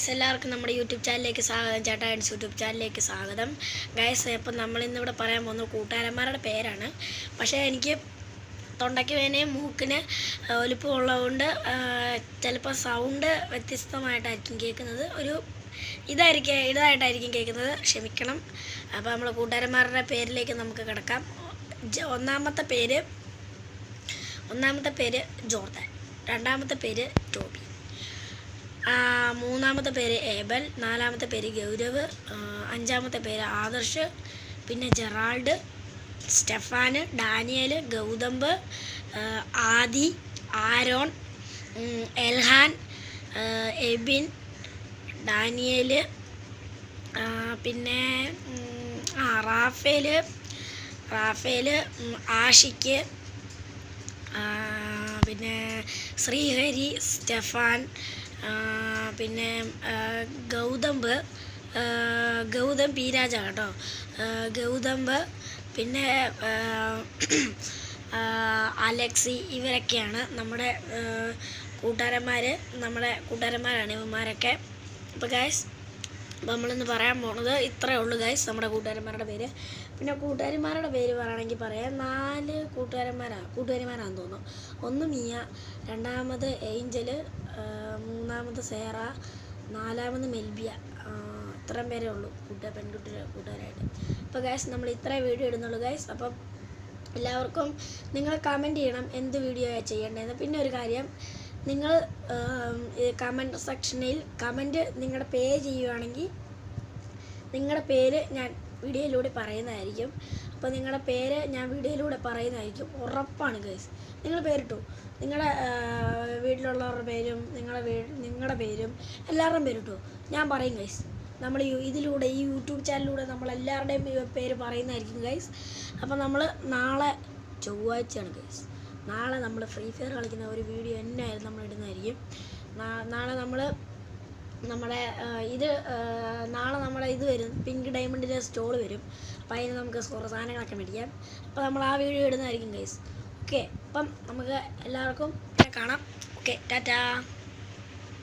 Guys എല്ലാവർക്കും നമ്മുടെ YouTube ചാനലിലേക്ക് സ്വാഗതം. ചേട്ടാ ആൻഡ്സ് യൂട്യൂബ് ചാനലിലേക്ക് സ്വാഗതം. ഗൈസ് ഇപ്പം നമ്മളിന്നിവിടെ പറയാൻ പോകുന്ന കൂട്ടുകാരന്മാരുടെ പേരാണ്. പക്ഷേ എനിക്ക് തൊണ്ടയ്ക്ക് വേനയും മൂക്കിന് ഒലിപ്പും ഉള്ളതുകൊണ്ട് ചിലപ്പോൾ സൗണ്ട് വ്യത്യസ്തമായിട്ടായിരിക്കും കേൾക്കുന്നത്. ഇതായിട്ടായിരിക്കും കേൾക്കുന്നത്, ക്ഷമിക്കണം. അപ്പോൾ നമ്മൾ കൂട്ടുകാരന്മാരുടെ പേരിലേക്ക് നമുക്ക് കിടക്കാം. ഒന്നാമത്തെ പേര് ജോർദാൻ, രണ്ടാമത്തെ പേര് ടോബി, മൂന്നാമത്തെ പേര് ഏബൽ, നാലാമത്തെ പേര് ഗൗരവ്, അഞ്ചാമത്തെ പേര് ആദർശ്, പിന്നെ ജെറാൾഡ്, സ്റ്റെഫാന്, ഡാനിയൽ, ഗൗതംബ്, ആദി, ആരോൺ, എൽഹാൻ, എബിൻ, ഡാനിയൽ, പിന്നെ റാഫേൽ, ആഷിക്ക്, പിന്നെ ശ്രീഹരി, സ്റ്റെഫാൻ, പിന്നെ ഗൗതം പി രാജ കേട്ടോ, ഗൗതംബ്, പിന്നെ അലക്സി. ഇവരൊക്കെയാണ് നമ്മുടെ കൂട്ടുകാരന്മാരാണ് ഇവന്മാരൊക്കെ. അപ്പോൾ ഗൈസ് നമ്മളിന്ന് പറയാൻ പോണത് ഇത്രയേ ഉള്ളൂ ഗൈസ്, നമ്മുടെ കൂട്ടുകാരന്മാരുടെ പേര്. പിന്നെ കൂട്ടുകാരിമാരുടെ പേര് പറയുകയാണെങ്കിൽ പറയാം. 4 കൂട്ടുകാരിമാരാണെന്ന് തോന്നുന്നു. ഒന്ന് മിയ, രണ്ടാമത് ഏഞ്ചൽ, മൂന്നാമത് സേറ, നാലാമത് മെൽബിയ. ഇത്രയും പേരേ ഉള്ളൂ കൂട്ടുകാരായിട്ട്. അപ്പോൾ ഗൈസ് നമ്മൾ ഇത്രയും വീഡിയോ ഇടുന്നുള്ളൂ ഗൈസ്. അപ്പം എല്ലാവർക്കും നിങ്ങൾ കമൻറ്റ് ചെയ്യണം എന്ത് വീഡിയോ ചെയ്യേണ്ടതെന്ന്. പിന്നെ ഒരു കാര്യം, നിങ്ങൾ കമൻറ്റ് സെക്ഷനിൽ കമൻറ്റ് നിങ്ങളുടെ പേര് ചെയ്യുകയാണെങ്കിൽ നിങ്ങളുടെ പേര് ഞാൻ വീഡിയോയിലൂടെ പറയുന്നതായിരിക്കും. അപ്പോൾ നിങ്ങളുടെ പേര് ഞാൻ വീഡിയോയിലൂടെ പറയുന്നതായിരിക്കും, ഉറപ്പാണ് ഗൈസ്. നിങ്ങൾ പേരിട്ടു, നിങ്ങളുടെ വീട്ടിലുള്ളവരുടെ പേരും നിങ്ങളുടെ പേരും എല്ലാവരുടെയും പേരിട്ടു, ഞാൻ പറയും ഗൈസ്. നമ്മൾ ഇതിലൂടെ ഈ യൂട്യൂബ് ചാനലിലൂടെ നമ്മളെല്ലാവരുടെയും പേര് പറയുന്നതായിരിക്കും ഗൈസ്. അപ്പോൾ നമ്മൾ നാളെ ചൊവ്വാഴ്ചയാണ് ഗൈസ്. നാളെ നമ്മൾ ഫ്രീ ഫയർ കളിക്കുന്ന ഒരു വീഡിയോ എന്നായാലും നമ്മൾ ഇടുന്നതായിരിക്കും. നാളെ നമ്മുടെ ഇത് വരും, പിങ്ക് ഡയമണ്ടിൻ്റെ സ്റ്റോൾ വരും. അപ്പോൾ അതിന് നമുക്ക് കുറേ സാധനങ്ങളൊക്കെ മേടിക്കാം. അപ്പോൾ നമ്മൾ ആ വീഡിയോ ഇടുന്നതായിരിക്കും ഗൈസ്. ഓക്കെ, അപ്പം നമുക്ക് എല്ലാവർക്കും കാണാം. ഓക്കെ, ടാറ്റാ.